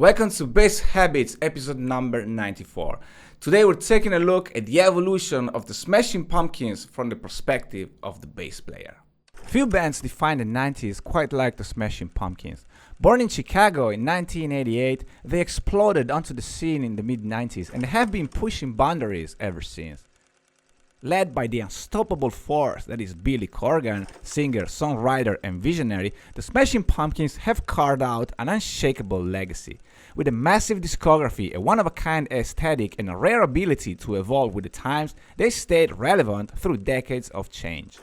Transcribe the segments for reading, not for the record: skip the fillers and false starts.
Welcome to Bass Habits episode number 94. Today we're taking a look at the evolution of the Smashing Pumpkins from the perspective of the bass player. Few bands defined the 90s quite like the Smashing Pumpkins. Born in Chicago in 1988, they exploded onto the scene in the mid-90s and have been pushing boundaries ever since. Led by the unstoppable force that is Billy Corgan, singer, songwriter, and visionary, the Smashing Pumpkins have carved out an unshakable legacy. With a massive discography, a one-of-a-kind aesthetic, and a rare ability to evolve with the times, they stayed relevant through decades of change.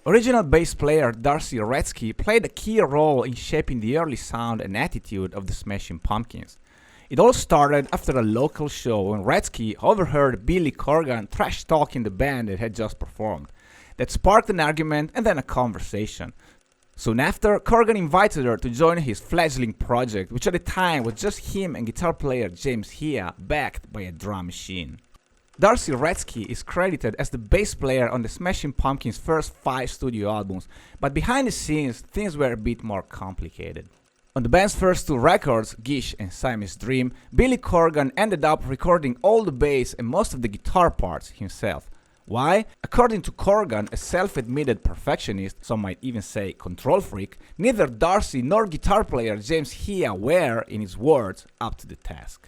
Original bass player D'arcy Wretzky played a key role in shaping the early sound and attitude of the Smashing Pumpkins. It all started after a local show when Wretzky overheard Billy Corgan trash-talking the band that had just performed. That sparked an argument and then a conversation. Soon after, Corgan invited her to join his fledgling project, which at the time was just him and guitar player James Hea, backed by a drum machine. D'arcy Wretzky is credited as the bass player on the Smashing Pumpkins' first 5 studio albums, but behind the scenes, things were a bit more complicated. On the band's first 2 records, Gish and Siamese Dream, Billy Corgan ended up recording all the bass and most of the guitar parts himself. Why? According to Corgan, a self-admitted perfectionist, some might even say control freak, neither D'arcy nor guitar player James Hea were, in his words, up to the task.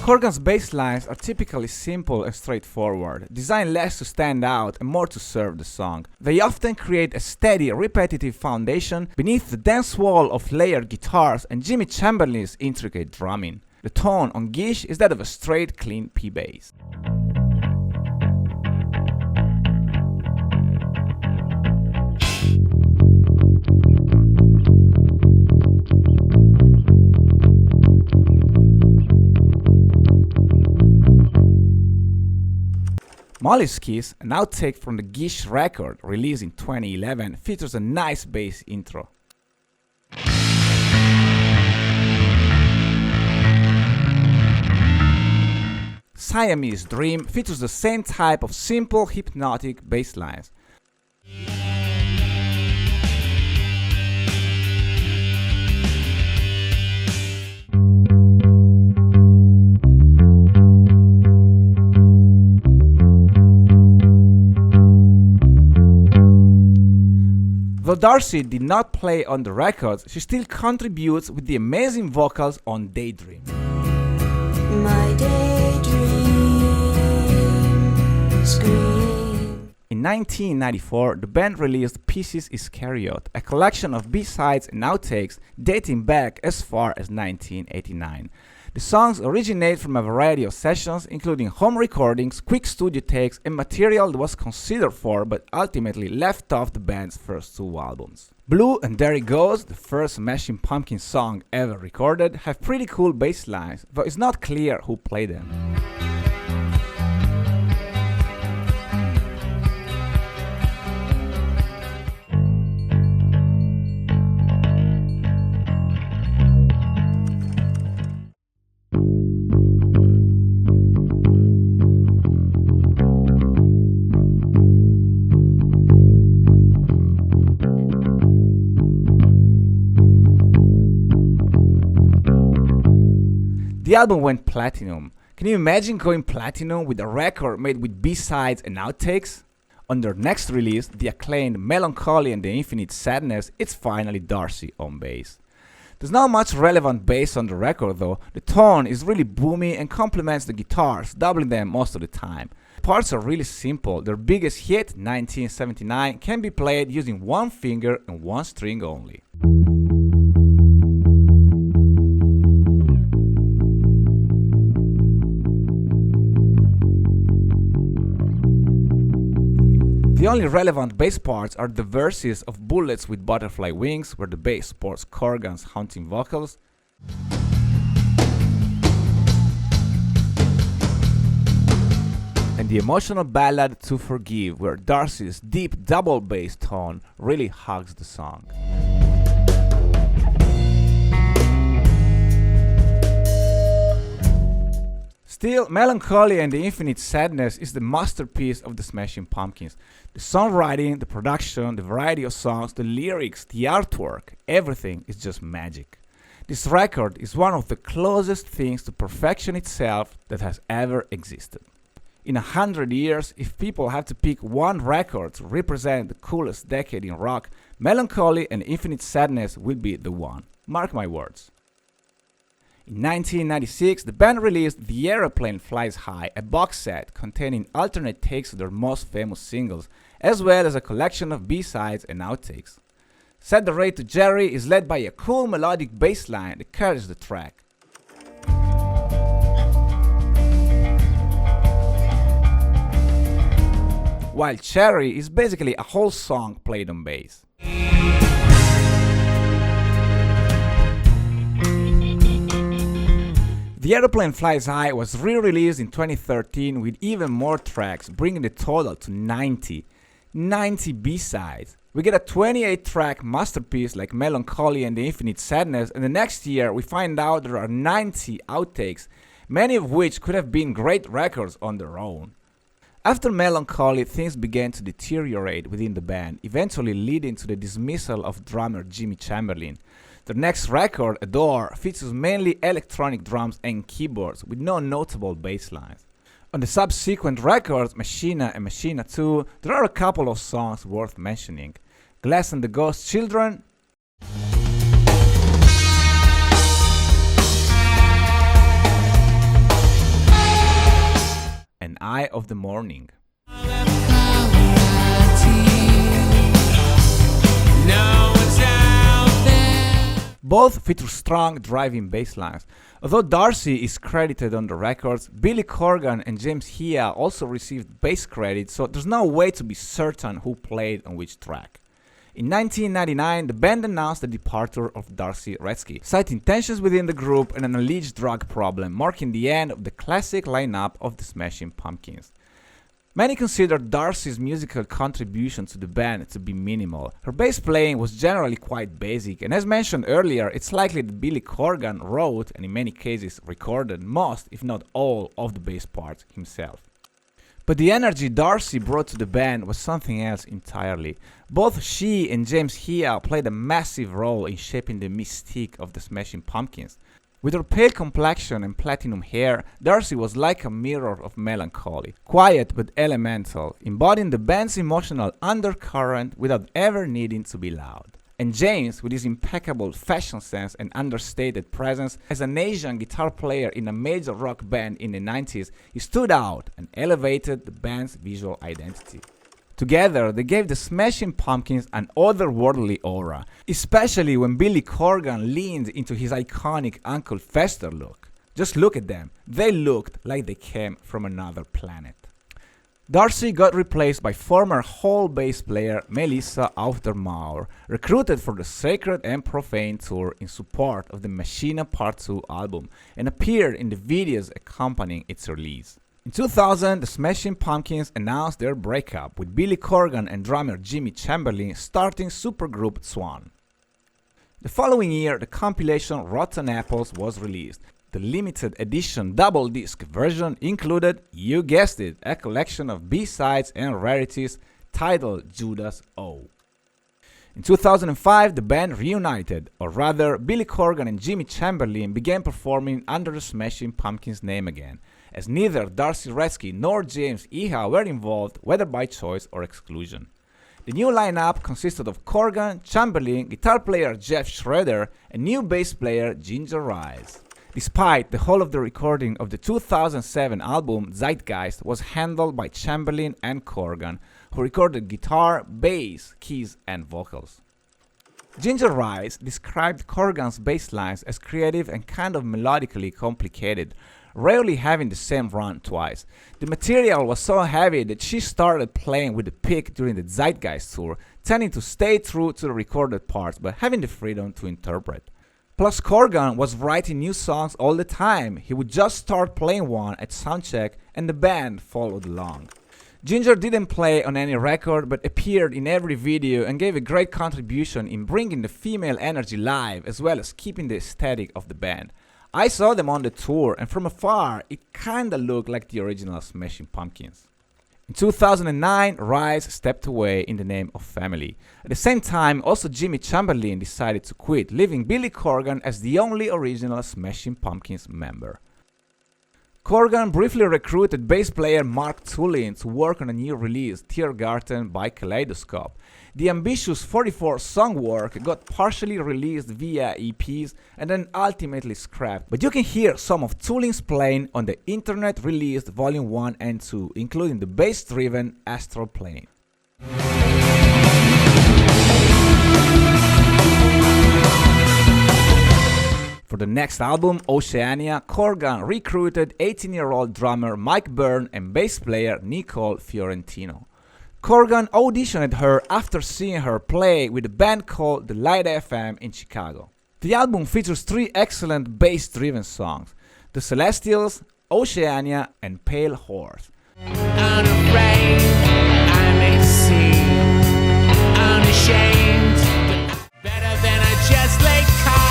Corgan's bass lines are typically simple and straightforward, designed less to stand out and more to serve the song. They often create a steady, repetitive foundation beneath the dense wall of layered guitars and Jimmy Chamberlin's intricate drumming. The tone on Gish is that of a straight, clean P-bass. Molly's Kiss, an outtake from the Gish record released in 2011, features a nice bass intro. Siamese Dream features the same type of simple, hypnotic bass lines. Though D'arcy did not play on the records, she still contributes with the amazing vocals on Daydream. My daydream scream. In 1994, the band released Pieces Iscariot, a collection of B-sides and outtakes dating back as far as 1989. The songs originate from a variety of sessions, including home recordings, quick studio takes, and material that was considered for but ultimately left off the band's first 2 albums. Blue and There It Goes, the first Smashing Pumpkins song ever recorded, have pretty cool bass lines, though it's not clear who played them. The album went platinum. Can you imagine going platinum with a record made with B-sides and outtakes? On their next release, the acclaimed Melancholy and the Infinite Sadness, it's finally D'arcy on bass. There's not much relevant bass on the record though. The tone is really boomy and complements the guitars, doubling them most of the time. The parts are really simple. Their biggest hit, 1979, can be played using 1 finger and 1 string only. The only relevant bass parts are the verses of Bullets with Butterfly Wings, where the bass sports Corgan's haunting vocals, and the emotional ballad To Forgive, where D'arcy's deep double bass tone really hugs the song. Still, Melancholy and the Infinite Sadness is the masterpiece of the Smashing Pumpkins. The songwriting, the production, the variety of songs, the lyrics, the artwork, everything is just magic. This record is one of the closest things to perfection itself that has ever existed. In 100 years, if people have to pick one record to represent the coolest decade in rock, Melancholy and Infinite Sadness will be the one. Mark my words. In 1996, the band released The Aeroplane Flies High, a box set containing alternate takes of their most famous singles, as well as a collection of B-sides and outtakes. Set the Rate to Jerry is led by a cool melodic bass line that carries the track. While Cherry is basically a whole song played on bass. The Aeroplane Flies High was re-released in 2013 with even more tracks, bringing the total to 90 B-sides. We get a 28-track masterpiece like Melancholy and the Infinite Sadness, and the next year we find out there are 90 outtakes, many of which could have been great records on their own. After Melancholy, things began to deteriorate within the band, eventually leading to the dismissal of drummer Jimmy Chamberlin. The next record, Adore, features mainly electronic drums and keyboards with no notable bass lines. On the subsequent records, Machina and Machina 2, there are a couple of songs worth mentioning. Glass and the Ghost Children, and Eye of the Morning. Both feature strong driving bass lines. Although D'arcy is credited on the records, Billy Corgan and James Hea also received bass credit, so there's no way to be certain who played on which track. In 1999, the band announced the departure of D'arcy Wretzky, citing tensions within the group and an alleged drug problem, marking the end of the classic lineup of the Smashing Pumpkins. Many consider D'arcy's musical contribution to the band to be minimal. Her bass playing was generally quite basic, and as mentioned earlier, it's likely that Billy Corgan wrote, and in many cases recorded, most, if not all, of the bass parts himself. But the energy D'arcy brought to the band was something else entirely. Both she and James Hea played a massive role in shaping the mystique of the Smashing Pumpkins. With her pale complexion and platinum hair, D'arcy was like a mirror of Melancholy, quiet but elemental, embodying the band's emotional undercurrent without ever needing to be loud. And James, with his impeccable fashion sense and understated presence as an Asian guitar player in a major rock band in the 90s, he stood out and elevated the band's visual identity. Together, they gave the Smashing Pumpkins an otherworldly aura, especially when Billy Corgan leaned into his iconic Uncle Fester look. Just look at them, they looked like they came from another planet. D'arcy got replaced by former Hole bass player Melissa Aufdermaur, recruited for the Sacred and Profane tour in support of the Machina Part 2 album, and appeared in the videos accompanying its release. In 2000, the Smashing Pumpkins announced their breakup, with Billy Corgan and drummer Jimmy Chamberlin starting supergroup Swan. The following year, the compilation Rotten Apples was released. The limited edition double disc version included, you guessed it, a collection of B-sides and rarities titled Judas O. In 2005, the band reunited, or rather, Billy Corgan and Jimmy Chamberlin began performing under the Smashing Pumpkins name again, as neither D'arcy Wretzky nor James Iha were involved, whether by choice or exclusion. The new lineup consisted of Corgan, Chamberlin, guitar player Jeff Schroeder, and new bass player Ginger Reyes. Despite the whole of the recording of the 2007 album, Zeitgeist was handled by Chamberlin and Corgan, who recorded guitar, bass, keys, and vocals. Ginger Reyes described Corgan's bass lines as creative and kind of melodically complicated, rarely having the same run twice. The material was so heavy that she started playing with the pick during the Zeitgeist tour, tending to stay true to the recorded parts but having the freedom to interpret. Plus, Corgan was writing new songs all the time. He would just start playing one at soundcheck and the band followed along. Ginger didn't play on any record but appeared in every video and gave a great contribution in bringing the female energy live as well as keeping the aesthetic of the band. I saw them on the tour, and from afar, it kinda looked like the original Smashing Pumpkins. In 2009, Rise stepped away in the name of family. At the same time, also Jimmy Chamberlin decided to quit, leaving Billy Corgan as the only original Smashing Pumpkins member. Corgan briefly recruited bass player Mark Tulin to work on a new release, Teargarden by Kaleidoscope. The ambitious 44-song work got partially released via EPs and then ultimately scrapped, but you can hear some of Tulin's playing on the internet-released Volume 1 and 2, including the bass-driven Astral Plane. For the next album, Oceania, Corgan recruited 18-year-old drummer Mike Byrne and bass player Nicole Fiorentino. Corgan auditioned her after seeing her play with a band called The Light FM in Chicago. The album features 3 excellent bass-driven songs: The Celestials, Oceania, and Pale Horse. Unafraid, I may seem unashamed, but better than a just late call.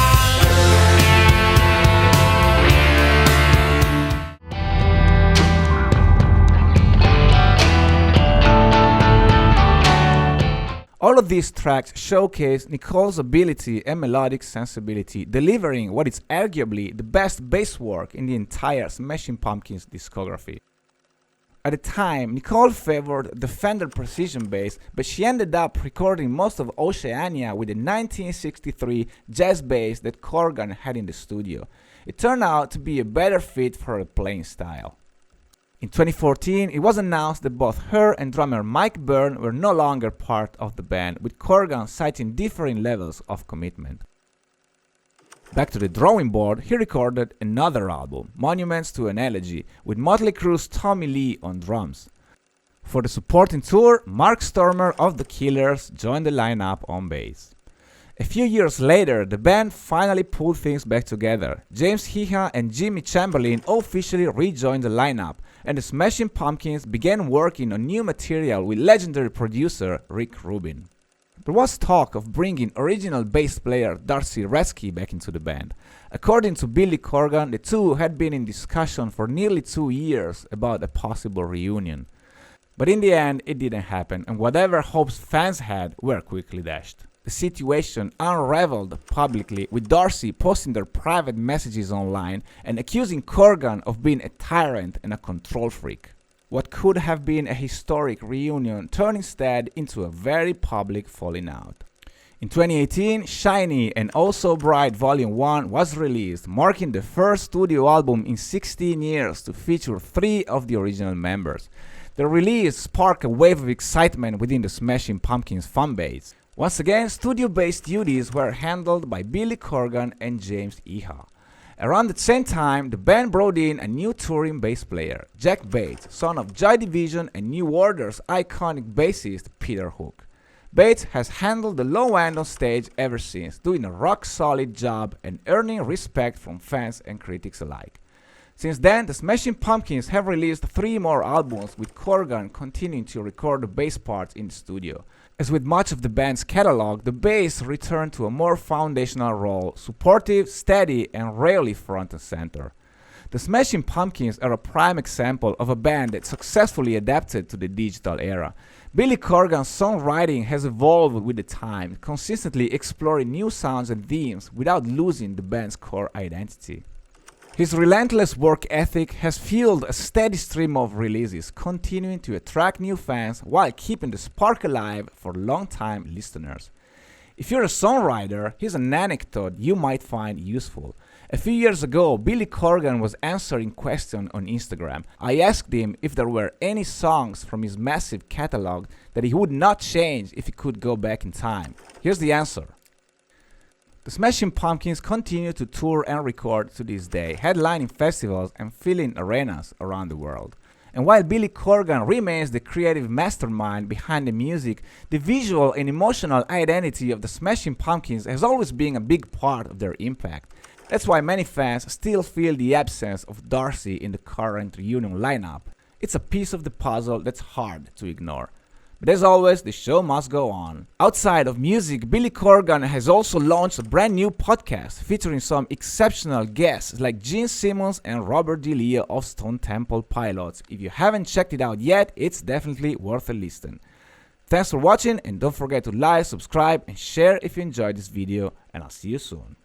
All of these tracks showcase Nicole's ability and melodic sensibility, delivering what is arguably the best bass work in the entire Smashing Pumpkins discography. At the time, Nicole favored the Fender Precision bass, but she ended up recording most of Oceania with a 1963 jazz bass that Corgan had in the studio. It turned out to be a better fit for her playing style. In 2014, it was announced that both her and drummer Mike Byrne were no longer part of the band, with Corgan citing differing levels of commitment. Back to the drawing board, he recorded another album, Monuments to an Elegy, with Motley Crue's Tommy Lee on drums. For the supporting tour, Mark Stormer of The Killers joined the lineup on bass. A few years later, the band finally pulled things back together. James Iha and Jimmy Chamberlin officially rejoined the lineup, and the Smashing Pumpkins began working on new material with legendary producer Rick Rubin. There was talk of bringing original bass player D'arcy Wretzky back into the band. According to Billy Corgan, the two had been in discussion for nearly 2 years about a possible reunion. But in the end, it didn't happen, and whatever hopes fans had were quickly dashed. The situation unraveled publicly, with D'arcy posting their private messages online and accusing Corgan of being a tyrant and a control freak. What could have been a historic reunion turned instead into a very public falling out. In 2018, Shiny and Oh So Bright Volume 1 was released, marking the first studio album in 16 years to feature 3 of the original members. The release sparked a wave of excitement within the Smashing Pumpkins fanbase. Once again, studio-based duties were handled by Billy Corgan and James Iha. Around the same time, the band brought in a new touring bass player, Jack Bates, son of Joy Division and New Order's iconic bassist Peter Hook. Bates has handled the low end on stage ever since, doing a rock-solid job and earning respect from fans and critics alike. Since then, the Smashing Pumpkins have released 3 more albums, with Corgan continuing to record the bass parts in the studio. As with much of the band's catalog, the bass returned to a more foundational role, supportive, steady, and rarely front and center. The Smashing Pumpkins are a prime example of a band that successfully adapted to the digital era. Billy Corgan's songwriting has evolved with the time, consistently exploring new sounds and themes without losing the band's core identity. His relentless work ethic has fueled a steady stream of releases, continuing to attract new fans while keeping the spark alive for long-time listeners. If you're a songwriter, here's an anecdote you might find useful. A few years ago, Billy Corgan was answering questions on Instagram. I asked him if there were any songs from his massive catalog that he would not change if he could go back in time. Here's the answer. The Smashing Pumpkins continue to tour and record to this day, headlining festivals and filling arenas around the world. And while Billy Corgan remains the creative mastermind behind the music, the visual and emotional identity of the Smashing Pumpkins has always been a big part of their impact. That's why many fans still feel the absence of D'arcy in the current reunion lineup. It's a piece of the puzzle that's hard to ignore. But as always, the show must go on. Outside of music, Billy Corgan has also launched a brand new podcast featuring some exceptional guests like Gene Simmons and Robert DeLeo of Stone Temple Pilots. If you haven't checked it out yet, it's definitely worth a listen. Thanks for watching, and don't forget to like, subscribe and share if you enjoyed this video, and I'll see you soon.